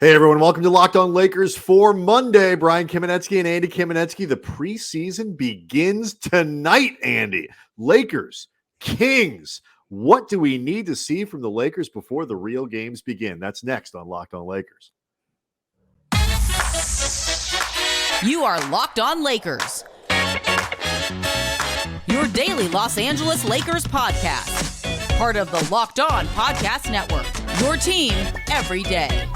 Hey everyone, welcome to Locked On Lakers for Monday. Brian Kamenetsky and Andy Kamenetsky. The preseason begins tonight, Andy. Lakers, Kings. What do we need to see from the Lakers before the real games begin? That's next on Locked On Lakers. You are Locked On Lakers, your daily Los Angeles Lakers podcast. Part of the Locked On Podcast Network, your team every day.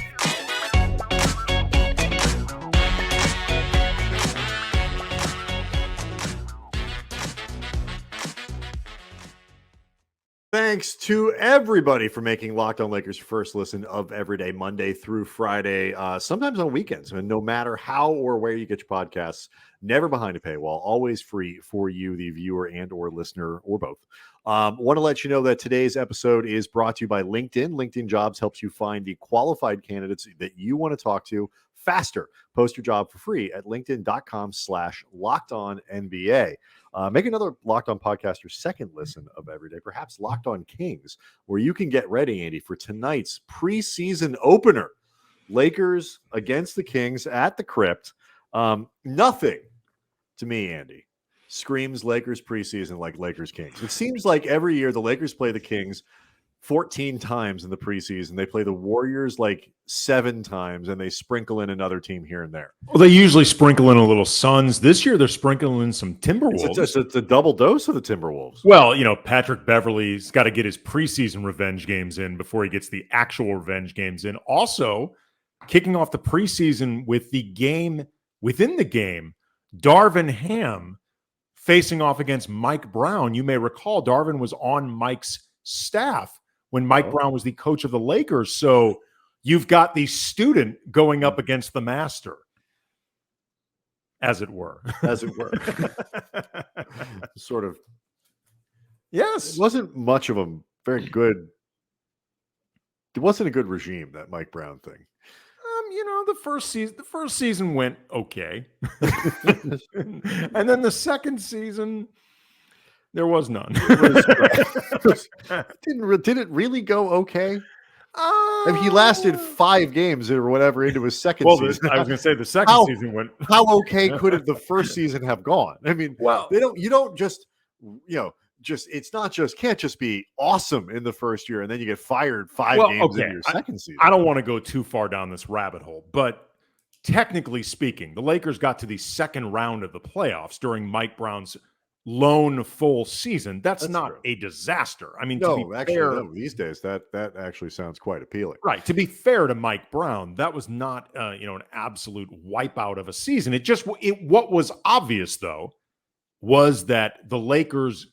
Thanks to everybody for making Locked On Lakers your first listen of every day, Monday through Friday, sometimes on weekends. And no matter how or where you get your podcasts, never behind a paywall, always free for you, the viewer and or listener, or both. Want to let you know that today's episode is brought to you by LinkedIn. LinkedIn Jobs helps you find the qualified candidates that you want to talk to faster. Post your job for free at linkedin.com/LockedOnNBA. Make another Locked On podcast your second listen of every day, perhaps Locked On Kings, where you can get ready, Andy, for tonight's preseason opener. Lakers against the Kings at the Crypt. Nothing to me, Andy, screams Lakers preseason like Lakers Kings. It seems like every year the Lakers play the Kings 14 times in the preseason. They play the Warriors like 7 times, and they sprinkle in another team here and there. Well, they usually sprinkle in a little Suns. This year, they're sprinkling in some Timberwolves. It's a double dose of the Timberwolves. Well, Patrick Beverley's got to get his preseason revenge games in before he gets the actual revenge games in. Also, kicking off the preseason with the game within the game, Darvin Ham facing off against Mike Brown. You may recall Darvin was on Mike's staff when Mike Brown was the coach of the Lakers. So you've got the student going up against the master, as it were. As it were. Sort of. Yes. It wasn't much of a very good. It wasn't a good regime, that Mike Brown thing. The first season went okay. And then the second season, there was none. Did it really go okay? He lasted 5 games or whatever into his second season. I was going to say the second season went. How okay could the first season have gone? I mean, well, it's not just can't just be awesome in the first year and then you get fired 5 games into your second season. I don't want to go too far down this rabbit hole, but technically speaking, the Lakers got to the second round of the playoffs during Mike Brown's lone full season. That's not true. A disaster. I mean, these days that actually sounds quite appealing. Right. To be fair to Mike Brown, that was not an absolute wipeout of a season. What was obvious though was that the Lakers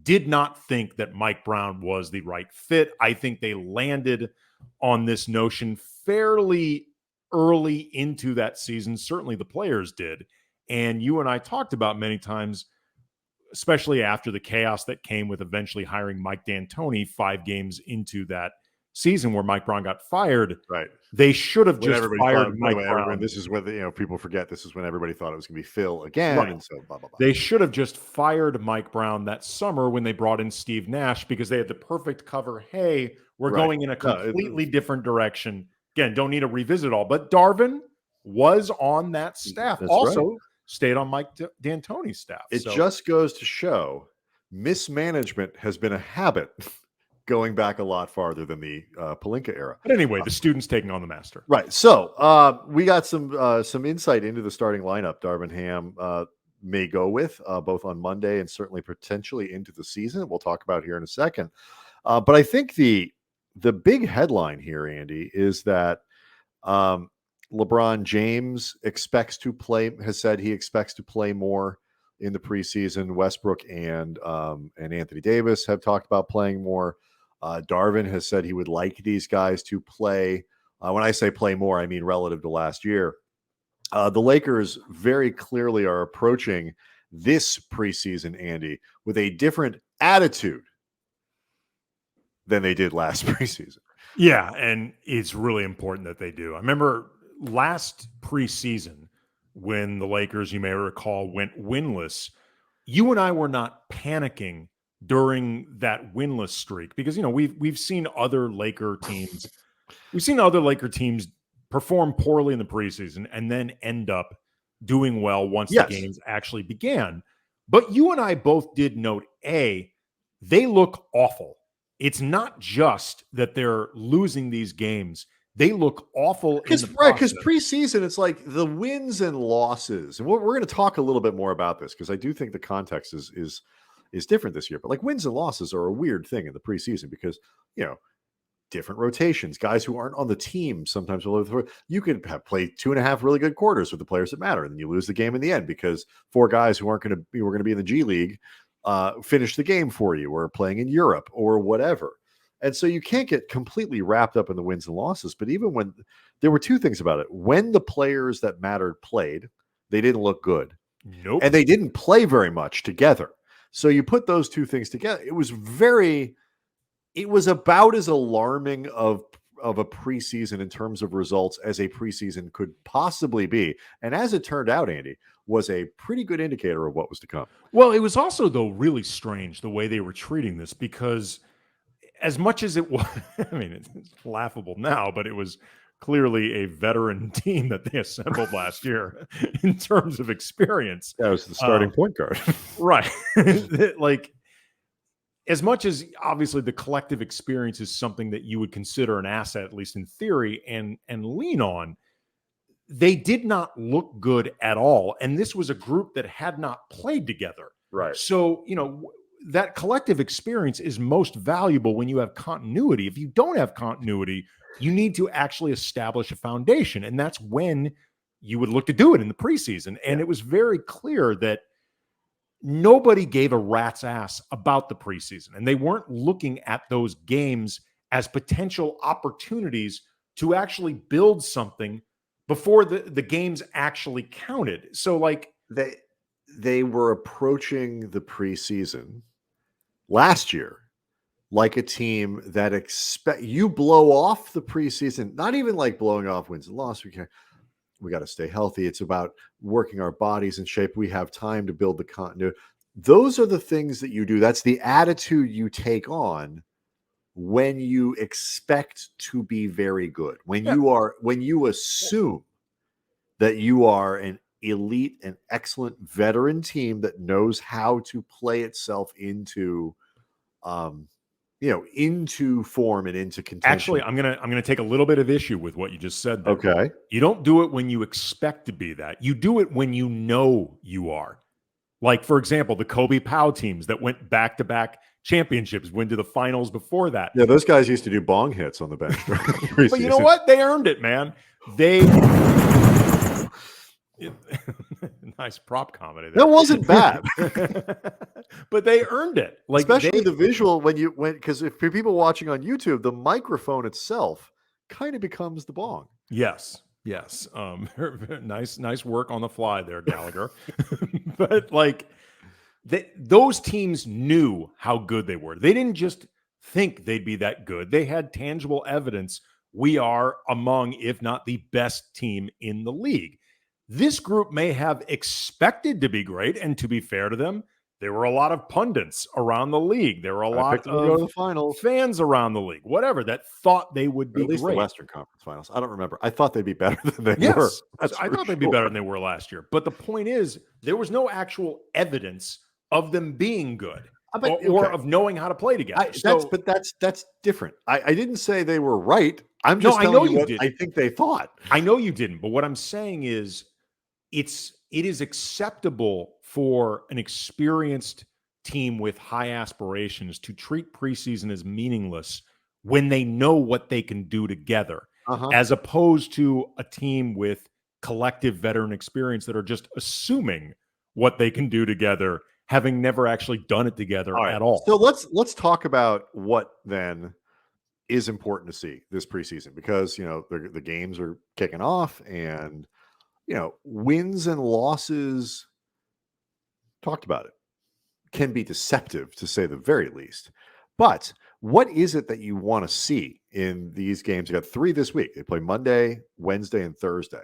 did not think that Mike Brown was the right fit. I think they landed on this notion fairly early into that season. Certainly the players did. And you and I talked about many times, especially after the chaos that came with eventually hiring Mike D'Antoni 5 games into that season where Mike Brown got fired. Right. They should have just fired Mike Brown. This is where people forget this is when everybody thought it was going to be Phil again. Right. And so blah, blah, blah. They should have just fired Mike Brown that summer when they brought in Steve Nash because they had the perfect cover. Hey, we're going in a completely different direction. Again, don't need to revisit all, but Darvin was on that staff. Stayed on Mike D'Antoni's staff. It just goes to show mismanagement has been a habit going back a lot farther than the Pelinka era. But anyway, the student's taking on the master. Right. So we got some insight into the starting lineup Darvin Ham may go with both on Monday and certainly potentially into the season. We'll talk about here in a second. But I think the big headline here, Andy, is that LeBron James has said he expects to play more in the preseason. Westbrook and Anthony Davis have talked about playing more. Darvin has said he would like these guys to play. When I say play more, I mean relative to last year. The Lakers very clearly are approaching this preseason, Andy, with a different attitude than they did last preseason. Yeah, and it's really important that they do. I remember last preseason when the Lakers, you may recall, went winless, you and I were not panicking during that winless streak because, we've seen other Laker teams. We've seen other Laker teams perform poorly in the preseason and then end up doing well once the games actually began. But you and I both did note, they look awful. It's not just that they're losing these games. They look awful in the process. Because preseason, it's like the wins and losses. And we're going to talk a little bit more about this because I do think the context is different this year. But like wins and losses are a weird thing in the preseason because, different rotations, guys who aren't on the team sometimes you could have played 2.5 really good quarters with the players that matter, and then you lose the game in the end because 4 guys who were going to be in the G League finish the game for you or playing in Europe or whatever. And so you can't get completely wrapped up in the wins and losses. But even when there were 2 things about it, when the players that mattered played, they didn't look good. Nope. And they didn't play very much together. So you put those 2 things together. It was about as alarming of a preseason in terms of results as a preseason could possibly be. And as it turned out, Andy, was a pretty good indicator of what was to come. Well, it was also, though, really strange the way they were treating this because as much as it was, I mean, it's laughable now, but it was clearly a veteran team that they assembled last year in terms of experience. That was the starting point guard. Right. Like, as much as obviously the collective experience is something that you would consider an asset, at least in theory, and lean on, they did not look good at all. And this was a group that had not played together. Right. So, that collective experience is most valuable when you have continuity. If you don't have continuity, you need to actually establish a foundation. And that's when you would look to do it in the preseason. And it was very clear that nobody gave a rat's ass about the preseason. And they weren't looking at those games as potential opportunities to actually build something before the games actually counted. So like they were approaching the preseason last year like a team that you blow off the preseason, not even like blowing off wins and losses. We got to stay healthy. It's about working our bodies in shape. We have time to build the continuity. Those are the things that you do. That's the attitude you take on when you expect to be very good. When you assume that you are an elite and excellent veteran team that knows how to play itself into into form and into contention. Actually, I'm gonna take a little bit of issue with what you just said there. Okay. You don't do it when you expect to be that. You do it when you know you are. Like, for example, the Kobe Powell teams that went back-to-back championships, went to the finals before that. Yeah, those guys used to do bong hits on the bench. But you know what? They earned it, man. Nice prop comedy there. That wasn't bad. But they earned it. Like, especially the visual because if for people watching on YouTube, the microphone itself kind of becomes the bong. Yes. Nice work on the fly there, Gallagher. But like those teams knew how good they were. They didn't just think they'd be that good. They had tangible evidence. We are among, if not the best team in the league. This group may have expected to be great, and to be fair to them, there were a lot of pundits around the league. There were a lot of fans around the league, whatever, that thought they would be at least great. The Western Conference Finals. I don't remember. I thought they'd be better than they were. I thought they'd be better than they were last year. But the point is, there was no actual evidence of them being good or of knowing how to play together. That's different. I didn't say they were right. I'm just telling you what I think they thought. I know you didn't. But what I'm saying is, it is acceptable for an experienced team with high aspirations to treat preseason as meaningless when they know what they can do together, as opposed to a team with collective veteran experience that are just assuming what they can do together, having never actually done it together at all. So let's talk about what then is important to see this preseason, because the games are kicking off and wins and losses, talked about it, can be deceptive to say the very least. But what is it that you want to see in these games? You got 3 this week. They play Monday, Wednesday, and Thursday.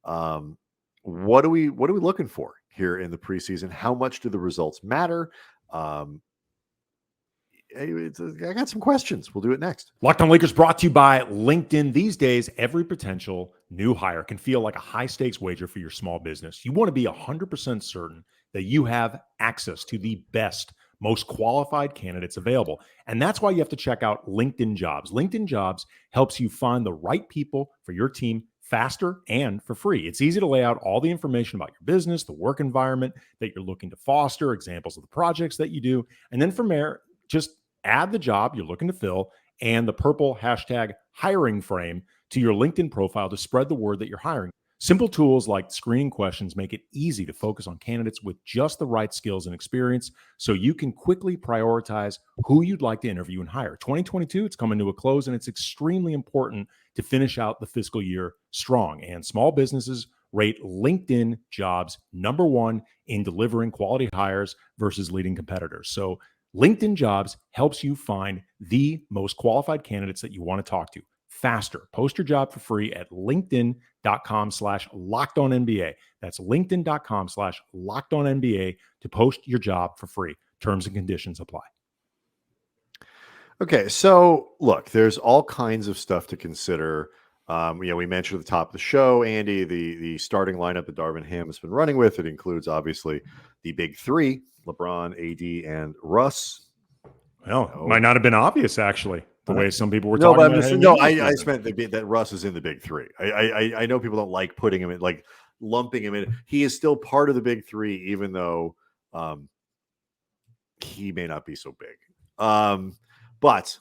What are we looking for here in the preseason? How much do the results matter? I got some questions. We'll do it next. Locked On Lakers brought to you by LinkedIn. These days, every potential new hire can feel like a high stakes wager for your small business. You want to be 100% certain that you have access to the best, most qualified candidates available. And that's why you have to check out LinkedIn Jobs. LinkedIn Jobs helps you find the right people for your team faster and for free. It's easy to lay out all the information about your business, the work environment that you're looking to foster, examples of the projects that you do. And then from there, just add the job you're looking to fill and the purple hashtag hiring frame to your LinkedIn profile to spread the word that you're hiring. Simple tools like screening questions make it easy to focus on candidates with just the right skills and experience so you can quickly prioritize who you'd like to interview and hire. 2022, it's coming to a close, and it's extremely important to finish out the fiscal year strong. And small businesses rate LinkedIn Jobs #1 in delivering quality hires versus leading competitors. So LinkedIn Jobs helps you find the most qualified candidates that you want to talk to faster. Post your job for free at linkedin.com/lockedonnba. That's linkedin.com/lockedonnba to post your job for free. Terms and conditions apply. Okay, so look, there's all kinds of stuff to consider. We mentioned at the top of the show, Andy, the starting lineup that Darvin Ham has been running with. It includes obviously the big three: LeBron, AD, and Russ. Well, might not have been obvious actually. The way some people were no, talking but about I meant that Russ is in the big three. I know people don't like putting him in, like lumping him in. He is still part of the big three, even though he may not be so big. But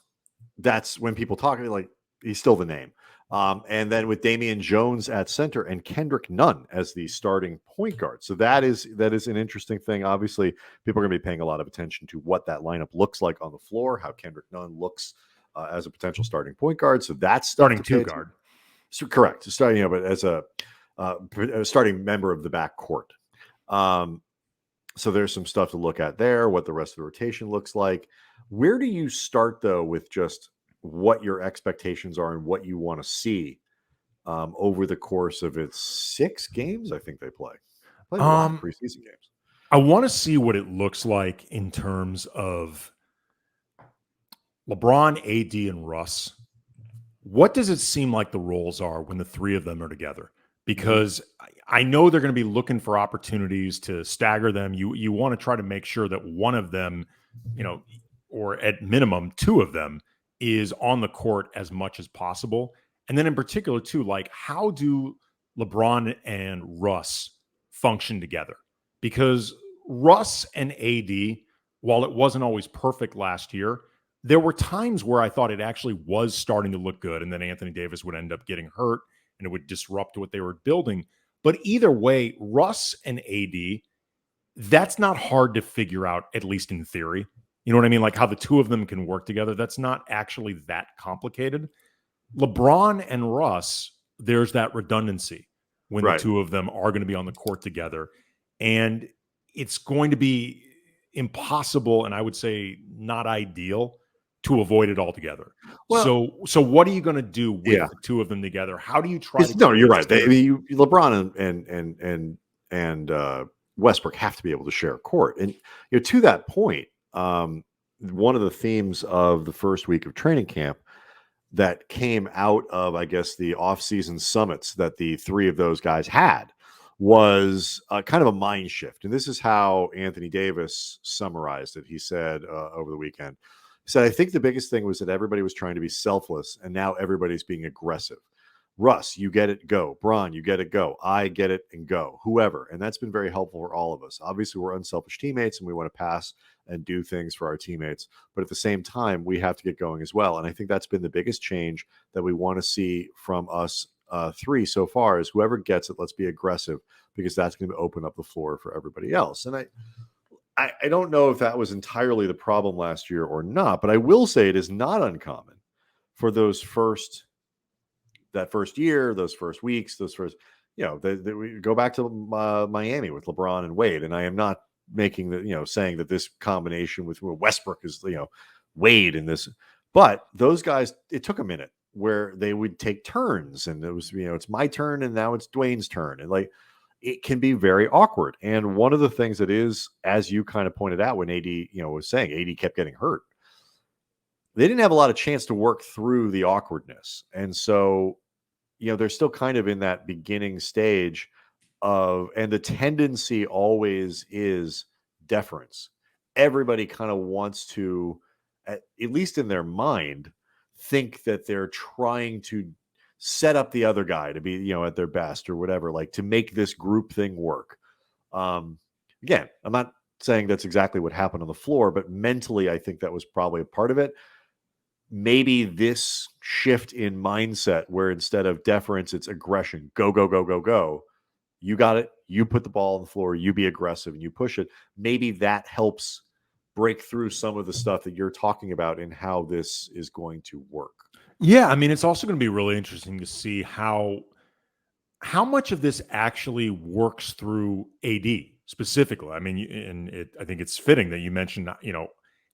that's when people talk, like he's still the name. And then with Damian Jones at center and Kendrick Nunn as the starting point guard. So that is an interesting thing. Obviously, people are going to be paying a lot of attention to what that lineup looks like on the floor, how Kendrick Nunn looks as a potential starting point guard. So that's starting two guard. So correct. Starting, but as a starting member of the backcourt. So there's some stuff to look at there, what the rest of the rotation looks like. Where do you start, though, with just what your expectations are and what you want to see over the course of its 6 games? I think they play a lot of preseason games. I want to see what it looks like in terms of LeBron, AD, and Russ. What does it seem like the roles are when the three of them are together? Because I know they're going to be looking for opportunities to stagger them. You want to try to make sure that one of them, or at minimum 2 of them, is on the court as much as possible. And then in particular, too, like how do LeBron and Russ function together? Because Russ and AD, while it wasn't always perfect last year, there were times where I thought it actually was starting to look good, and then Anthony Davis would end up getting hurt, and it would disrupt what they were building. But either way, Russ and AD, that's not hard to figure out, at least in theory. You know what I mean? Like how the 2 of them can work together. That's not actually that complicated. LeBron and Russ, there's that redundancy when the 2 of them are going to be on the court together. And it's going to be impossible, and I would say not ideal, to avoid it altogether. Well, so what are you going to do with the 2 of them together? How do you try to? No, you're right. LeBron and Westbrook have to be able to share court, and to that point, one of the themes of the first week of training camp that came out of, I guess, the off-season summits that the 3 of those guys had was kind of a mind shift. And this is how Anthony Davis summarized it. He said over the weekend, he said, I think the biggest thing was that everybody was trying to be selfless, and now everybody's being aggressive. Russ, you get it, go. Bron, you get it, go. I get it, and go. Whoever. And that's been very helpful for all of us. Obviously, we're unselfish teammates, and we want to pass and do things for our teammates. But at the same time, we have to get going as well. And I think that's been the biggest change that we want to see from us 3 so far is whoever gets it, let's be aggressive, because that's going to open up the floor for everybody else. And I don't know if that was entirely the problem last year or not, but I will say it is not uncommon for that first year, those first weeks, we go back to Miami with LeBron and Wade. And I am not making saying that this combination with Westbrook is, Wade in this, but those guys, it took a minute where they would take turns, and it was, it's my turn and now it's Dwayne's turn. And it can be very awkward. And one of the things that is, as you kind of pointed out when AD, was saying AD kept getting hurt, they didn't have a lot of chance to work through the awkwardness. And so they're still kind of in that beginning stage of, and the tendency always is deference. Everybody kind of wants to, at least in their mind, think that they're trying to set up the other guy to be, at their best or whatever, like to make this group thing work. Again, I'm not saying that's exactly what happened on the floor, but mentally, I think that was probably a part of it. Maybe this shift in mindset where instead of deference, it's aggression. Go, go, go, go, go. You got it. You put the ball on the floor. You be aggressive and you push it. Maybe that helps break through some of the stuff that you're talking about and how this is going to work. Yeah, I mean, it's also going to be really interesting to see how much of this actually works through AD specifically. I mean, I think it's fitting that you mentioned,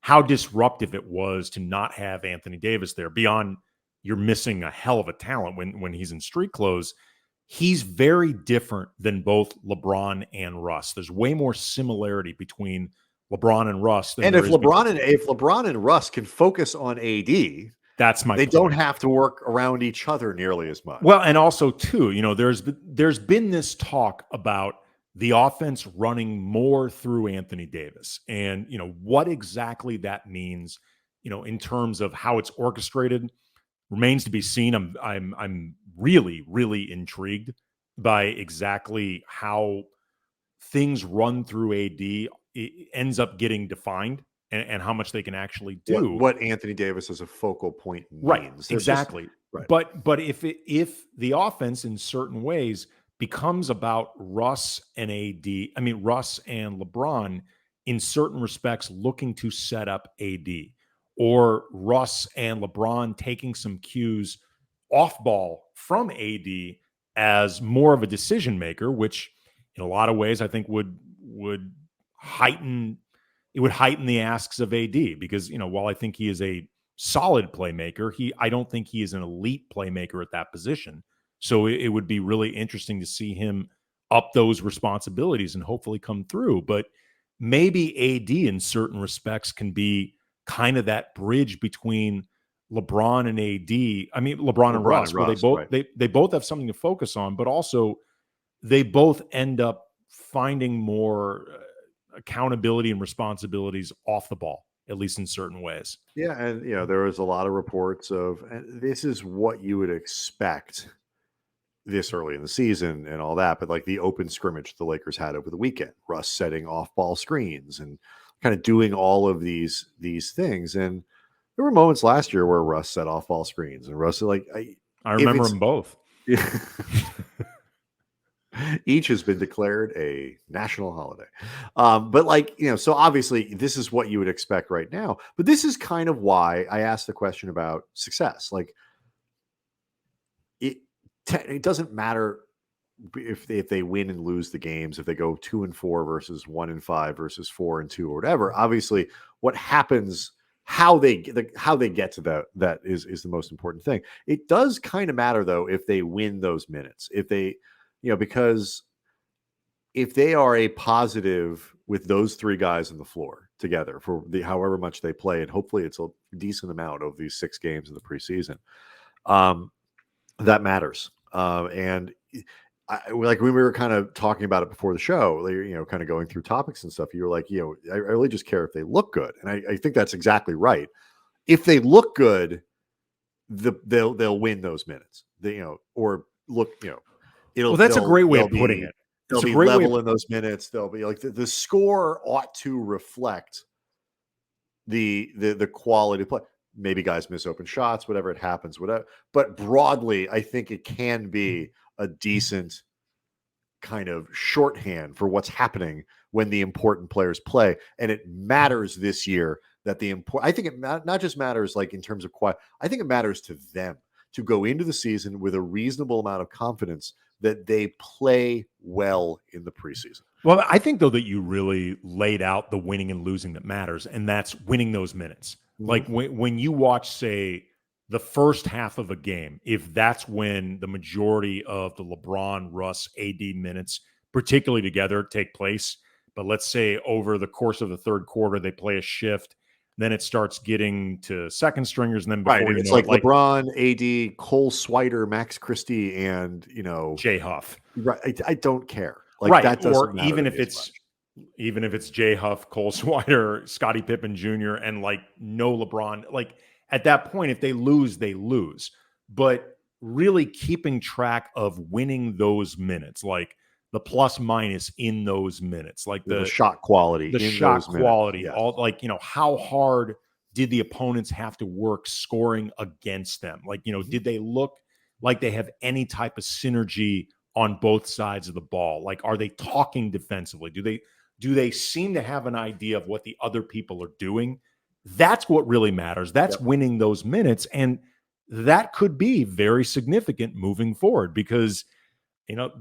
how disruptive it was to not have Anthony Davis there. Beyond you're missing a hell of a talent when he's in street clothes. He's very different than both LeBron and Russ. There's way more similarity between LeBron and Russ. And if LeBron and Russ can focus on AD, that's my they point. don't have to work around each other nearly as much. Well, and also too, there's been this talk about the offense running more through Anthony Davis, and what exactly that means, in terms of how it's orchestrated, remains to be seen. I'm really, really intrigued by exactly how things run through AD it ends up getting defined, and how much they can actually do. What Anthony Davis as a focal point means. Right, exactly. Right. But if the offense in certain ways becomes about Russ and Russ and LeBron in certain respects looking to set up AD, or Russ and LeBron taking some cues off ball from AD as more of a decision maker, which in a lot of ways I think would heighten the asks of AD, because while I think he is a solid playmaker, I don't think he is an elite playmaker at that position. So it would be really interesting to see him up those responsibilities and hopefully come through. But maybe AD in certain respects can be kind of that bridge between LeBron and AD. I mean, LeBron and Russ, where they both have something to focus on, but also they both end up finding more accountability and responsibilities off the ball, at least in certain ways. Yeah, and there was a lot of reports of, and this is what you would expect this early in the season and all that, but like the open scrimmage the Lakers had over the weekend, Russ setting off ball screens and kind of doing all of these things. And there were moments last year where Russ set off ball screens, and Russ, like, I remember them both. Each has been declared a national holiday. But like, so obviously this is what you would expect right now, but this is kind of why I asked the question about success. Like it doesn't matter if they win and lose the games, if they go 2-4 versus 1-5 versus 4-2 or whatever. Obviously what happens, how they get to that is the most important thing. It does kind of matter though, if they win those minutes, if they, because if they are a positive with those three guys on the floor together for however much they play, and hopefully it's a decent amount of these 6 games in the preseason, that matters. And like when we were kind of talking about it before the show, kind of going through topics and stuff, you were like, I really just care if they look good. And I think that's exactly right. If they look good, they'll win those minutes. Or look, that's a great way of putting it. They'll be level in those minutes. They'll be like the score ought to reflect the quality of play. Maybe guys miss open shots, whatever it happens, whatever. But broadly, I think it can be a decent kind of shorthand for what's happening when the important players play. And it matters this year that I think it not just matters like in terms of quiet. I think it matters to them to go into the season with a reasonable amount of confidence that they play well in the preseason. Well, I think, though, that you really laid out the winning and losing that matters, and that's winning those minutes. Mm-hmm. Like when you watch, say, the first half of a game, if that's when the majority of the LeBron, Russ, AD minutes, particularly together, take place, but let's say over the course of the third quarter, they play a shift, Then it starts getting to second stringers, and then Right. before And you it's know like it, like LeBron, AD, Cole Swider, Max Christie, and Jay Huff. right. I don't care. Like Right. that doesn't Or matter to me as much. even if it's Jay Huff, Cole Swider, Scottie Pippen Jr., and like no LeBron, like at that point, if they lose, they lose. But really keeping track of winning those minutes, like the plus minus in those minutes, like The shot quality, the in shot those minutes. quality, Yes. all like, how hard did the opponents have to work scoring against them? Like, did they look like they have any type of synergy on both sides of the ball? Like, are they talking defensively? Do they seem to have an idea of what the other people are doing? That's what really matters. That's winning those minutes. And that could be very significant moving forward because,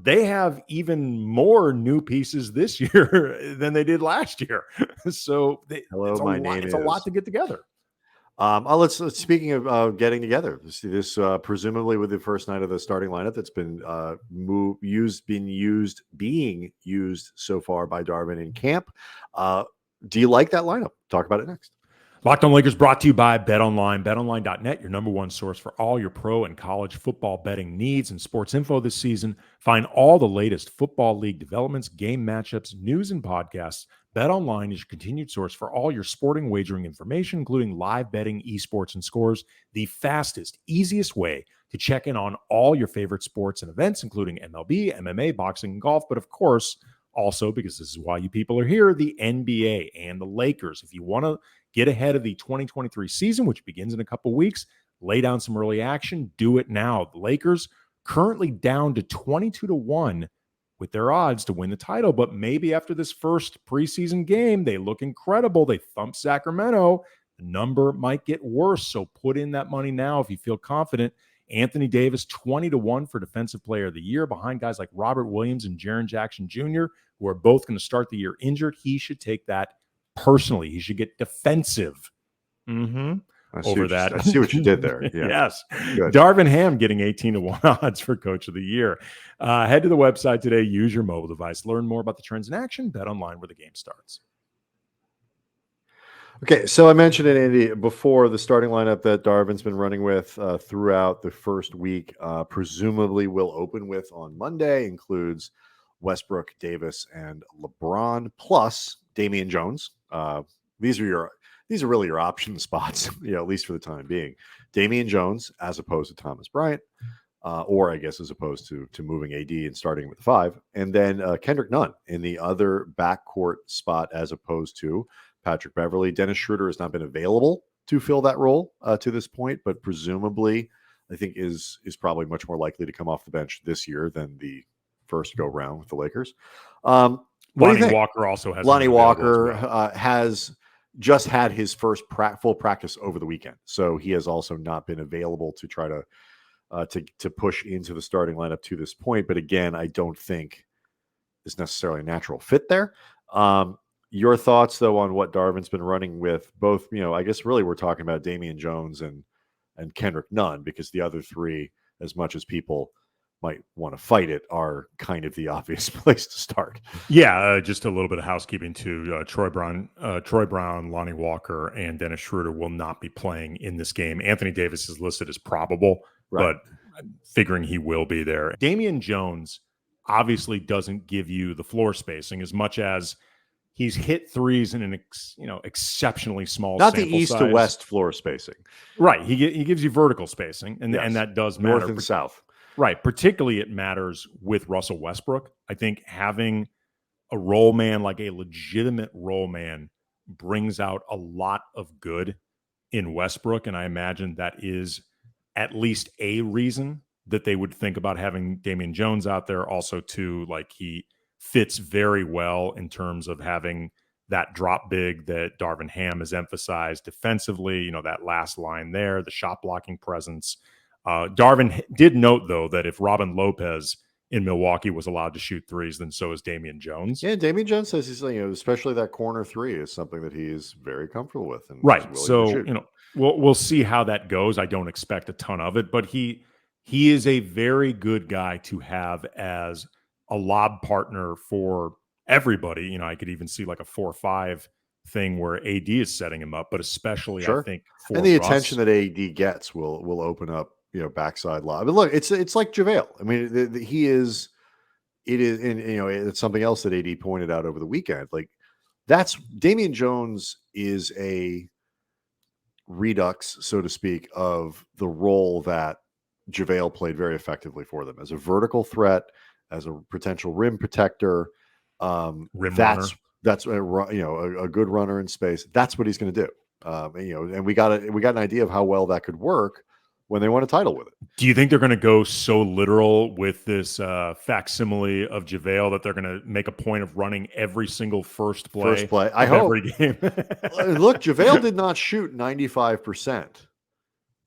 they have even more new pieces this year than they did last year. So it's a lot to get together. Let's speaking of getting together, this presumably with the first night of the starting lineup that's been being used so far by Darvin in camp. Do you like that lineup? Talk about it next. Locked On Lakers brought to you by BetOnline. BetOnline.net, your number one source for all your pro and college football betting needs and sports info this season. Find all the latest football league developments, game matchups, news, and podcasts. BetOnline is your continued source for all your sporting wagering information, including live betting, esports, and scores. The fastest, easiest way to check in on all your favorite sports and events, including MLB, MMA, boxing, and golf. But of course, also, because this is why you people are here, the NBA and the Lakers. If you want to get ahead of the 2023 season, which begins in a couple weeks, lay down some early action, do it now. The Lakers currently down to 22-1 with their odds to win the title, but maybe after this first preseason game, they look incredible. They thump Sacramento. The number might get worse, so put in that money now if you feel confident. Anthony Davis, 20-1 for Defensive Player of the Year, behind guys like Robert Williams and Jaren Jackson Jr., who are both going to start the year injured. He should take that personally. He should get defensive over that. I see what you did there. Yeah. Yes. Good. Darvin Ham getting 18-1 odds for Coach of the Year. Head to the website today. Use your mobile device. Learn more about the trends in action. Bet online where the game starts. Okay, so I mentioned it, Andy, before, the starting lineup that Darvin's been running with throughout the first week, presumably will open with on Monday, includes Westbrook, Davis, and LeBron, plus Damian Jones. These are really your option spots, at least for the time being. Damian Jones, as opposed to Thomas Bryant, or I guess as opposed to moving AD and starting with the 5, and then Kendrick Nunn in the other backcourt spot, as opposed to Patrick Beverley. Dennis Schroeder has not been available to fill that role to this point, but presumably I think is probably much more likely to come off the bench this year than the first go round with the Lakers. Lonnie Walker also has. Lonnie Walker has just had his first full practice over the weekend, so he has also not been available to try to push into the starting lineup to this point. But again, I don't think is necessarily a natural fit there. Your thoughts, though, on what Darvin's been running with both, I guess really we're talking about Damian Jones and Kendrick Nunn, because the other three, as much as people might want to fight it, are kind of the obvious place to start. Yeah, just a little bit of housekeeping too. Troy Brown, Lonnie Walker, and Dennis Schroeder will not be playing in this game. Anthony Davis is listed as probable, right, but figuring he will be there. Damian Jones obviously doesn't give you the floor spacing as much as he's hit threes in an exceptionally small not sample the east size. to west floor spacing. Right. He gives you vertical spacing, and that does matter. North and south. Right. Particularly it matters with Russell Westbrook. I think having a role man, like a legitimate role man, brings out a lot of good in Westbrook, and I imagine that is at least a reason that they would think about having Damian Jones out there. Also, too, like he fits very well in terms of having that drop big that Darvin Ham has emphasized defensively, that last line there, the shot blocking presence. Darvin did note, though, that if Robin Lopez in Milwaukee was allowed to shoot threes, then so is Damian Jones. Yeah, Damian Jones says he's, especially that corner three is something that he is very comfortable with. And right. So, we'll see how that goes. I don't expect a ton of it, but he is a very good guy to have as a lob partner for everybody. I could even see like a 4-5 thing where AD is setting him up, but especially Sure. I think for And the Russ, attention that AD gets will open up, backside lob. But look, it's like JaVale. I mean, he is. It is, and it's something else that AD pointed out over the weekend. Like that's Damian Jones is a redux, so to speak, of the role that JaVale played very effectively for them as a vertical threat, as a potential rim protector. Rim that's runner. that's a good runner in space. That's what he's going to do. And we got an idea of how well that could work when they won a title with it. Do you think they're going to go so literal with this facsimile of JaVale that they're going to make a point of running every single first play I of hope. every game? Look, JaVale did not shoot 95%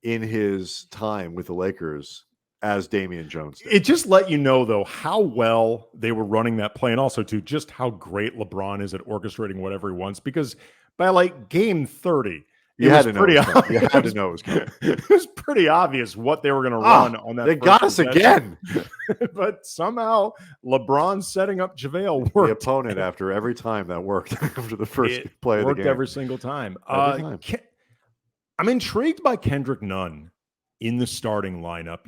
in his time with the Lakers as Damian Jones did. It just let you know, though, how well they were running that play, and also, too, just how great LeBron is at orchestrating whatever he wants, because by, like, game 30, you had to know it was coming. It was pretty obvious what they were going to run on that. They got us again. But somehow LeBron setting up JaVale worked. The opponent, after every time that worked, after the first play of the worked game. every single time. Every time. I'm intrigued by Kendrick Nunn in the starting lineup.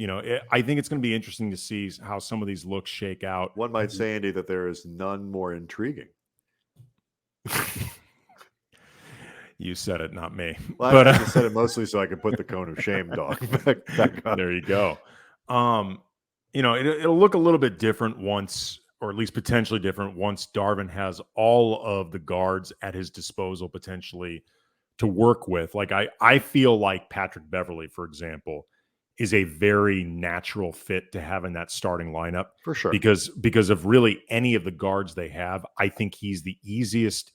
I think it's going to be interesting to see how some of these looks shake out. One might say, Andy, that there is none more intriguing. You said it, not me. Well, but I said it mostly so I could put the cone of shame, dog, back on. There you go. It'll look a little bit different once, or at least potentially different, once Darvin has all of the guards at his disposal potentially to work with. Like I feel like Patrick Beverley, for example, is a very natural fit to have in that starting lineup. For sure. Because of really any of the guards they have. I think he's the easiest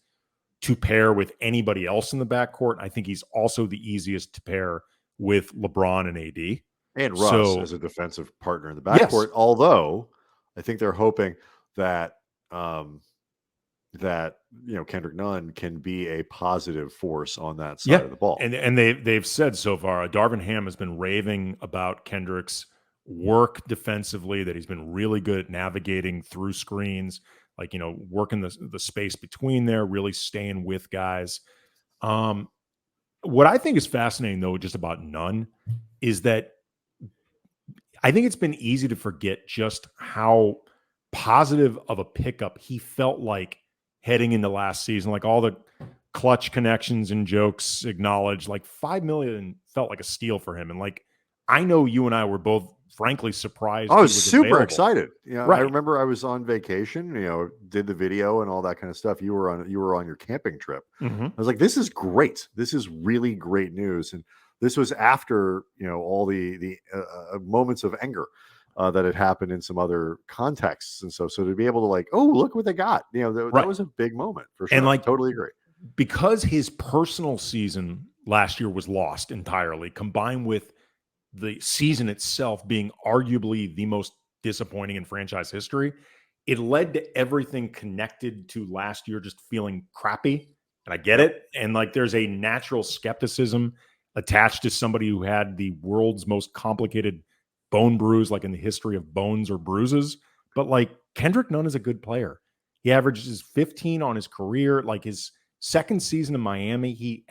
to pair with anybody else in the backcourt. I think he's also the easiest to pair with LeBron and AD. And Russ as a defensive partner in the backcourt. Yes. Although I think they're hoping that Kendrick Nunn can be a positive force on that side of the ball. And they've said so far, Darvin Ham has been raving about Kendrick's work defensively, that he's been really good at navigating through screens, like, working the space between there, really staying with guys. What I think is fascinating, though, just about Nunn, is that I think it's been easy to forget just how positive of a pickup he felt like heading into last season. Like all the clutch connections and jokes acknowledged, like $5 million felt like a steal for him. And like, I know you and I were both frankly surprised. I was super excited. Right. I remember I was on vacation, did the video and all that kind of stuff. You were on your camping trip. Mm-hmm. I was like, this is great. This is really great news. And this was after, all the moments of anger that had happened in some other contexts. And so to be able to like, oh, look what they got, that was a big moment for sure. And like, totally agree. Because his personal season last year was lost entirely, combined with the season itself being arguably the most disappointing in franchise history, it led to everything connected to last year just feeling crappy. And I get it. And like, there's a natural skepticism attached to somebody who had the world's most complicated bone bruise, like in the history of bones or bruises. But like, Kendrick Nunn is a good player. He averages 15 on his career. Like his second season in Miami, he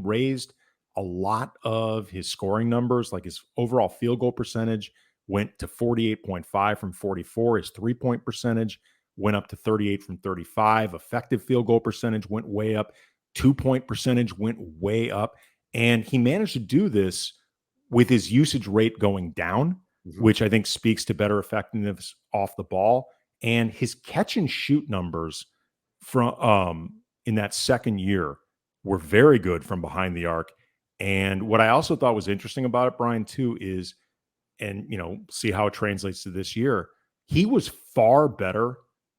raised a lot of his scoring numbers. Like his overall field goal percentage went to 48.5 from 44. His 3-point percentage went up to 38 from 35. Effective field goal percentage went way up. 2-point percentage went way up. And he managed to do this with his usage rate going down, which I think speaks to better effectiveness off the ball. And his catch and shoot numbers from in that second year were very good from behind the arc. And what I also thought was interesting about it, Brian, too, is, and see how it translates to this year, he was far better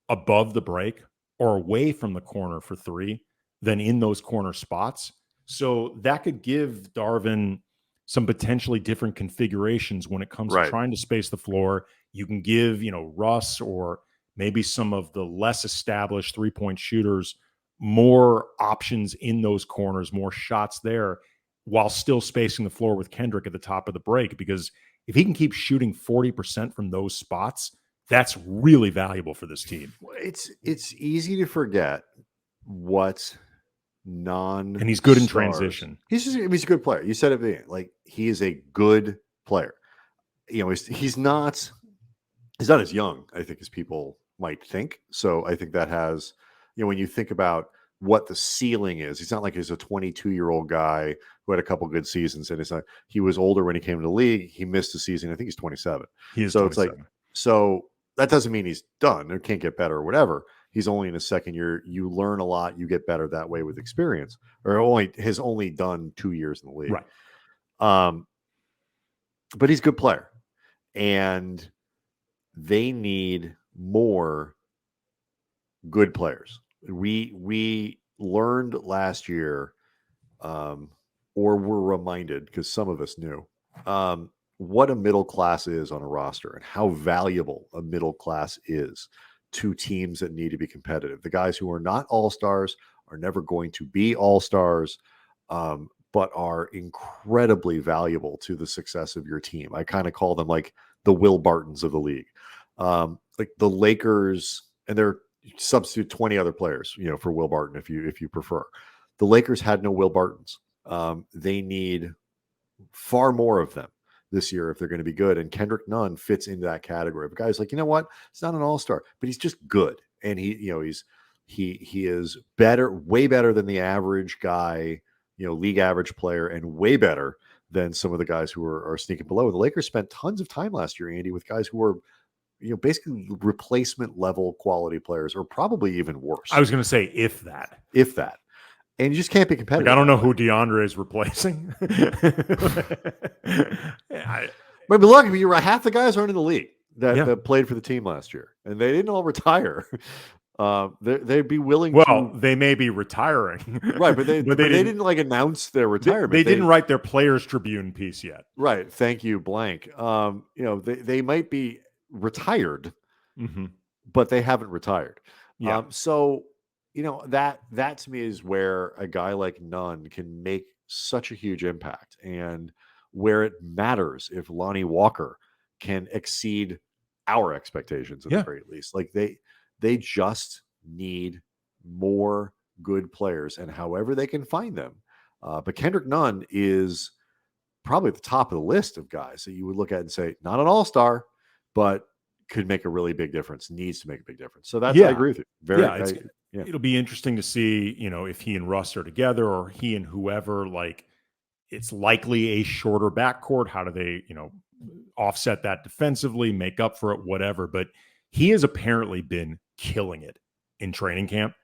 above the break or away from the corner for three than in those corner spots. So that could give Darvin some potentially different configurations when it comes to trying to space the floor. You can give, Russ or maybe some of the less established 3-point shooters more options in those corners, more shots there, while still spacing the floor with Kendrick at the top of the break. Because if he can keep shooting 40% from those spots, that's really valuable for this team. It's easy to forget what non, and he's good in transition. He's a good player. You said it, like he is a good player. He's not as young, I think, as people might think. So I think that has, when you think about what the ceiling is, he's not like he's a 22-year-old guy who had a couple good seasons, and he was older when he came to the league. He missed a season. I think he's 27. He is so 27. It's like, so that doesn't mean he's done or can't get better or whatever. He's only in his second year. You learn a lot. You get better that way with experience, or has only done 2 years in the league. Right. But he's a good player, and they need more good players. We learned last year, or were reminded, because some of us knew, what a middle class is on a roster and how valuable a middle class is to teams that need to be competitive. The guys who are not all-stars are never going to be all-stars, but are incredibly valuable to the success of your team. I kind of call them like the Will Bartons of the league. Like the Lakers, and they're substitute 20 other players, for Will Barton if you prefer. The Lakers had no Will Bartons. They need far more of them this year if they're going to be good. And Kendrick Nunn fits into that category of guys like, what? He's not an all-star, but he's just good. And he is better, way better than the average guy, league average player, and way better than some of the guys who are sneaking below. The Lakers spent tons of time last year, Andy, with guys who were, basically replacement level quality players, or probably even worse. I was going to say, if that. And you just can't be competitive. Like, I don't know who DeAndre is replacing. But look, half the guys aren't in the league that played for the team last year, and they didn't all retire. They'd be willing to. They may be retiring. Right, but they didn't like announce their retirement. They didn't write their Players Tribune piece yet. Right. Thank you, blank. They might be retired, but they haven't retired. Yeah. So that to me is where a guy like Nunn can make such a huge impact, and where it matters if Lonnie Walker can exceed our expectations at the very least. Like they just need more good players, and however they can find them. But Kendrick Nunn is probably at the top of the list of guys that you would look at and say, not an all-star, but could make a really big difference, needs to make a big difference. So that's, I agree with you. It'll be interesting to see, if he and Russ are together, or he and whoever. Like, it's likely a shorter backcourt. How do they, offset that defensively, make up for it, whatever. But he has apparently been killing it in training camp.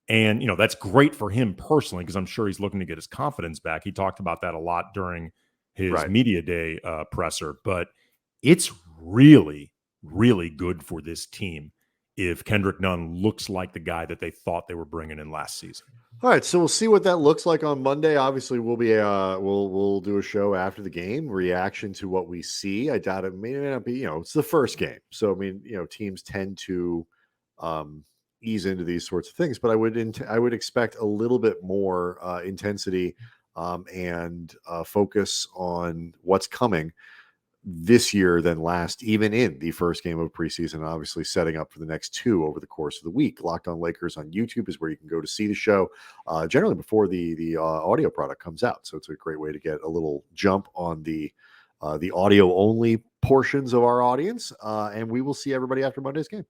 And, that's great for him personally, because I'm sure he's looking to get his confidence back. He talked about that a lot during his media day presser. But it's really, really good for this team if Kendrick Nunn looks like the guy that they thought they were bringing in last season. All right, so we'll see what that looks like on Monday. Obviously, we'll be we'll do a show after the game, reaction to what we see. I doubt it may not be, it's the first game, so I mean, teams tend to ease into these sorts of things, but I would expect a little bit more intensity and focus on what's coming this year than last, even in the first game of preseason, obviously setting up for the next two over the course of the week. Locked On Lakers on YouTube is where you can go to see the show, generally before the audio product comes out. So it's a great way to get a little jump on the audio only portions of our audience. And we will see everybody after Monday's game.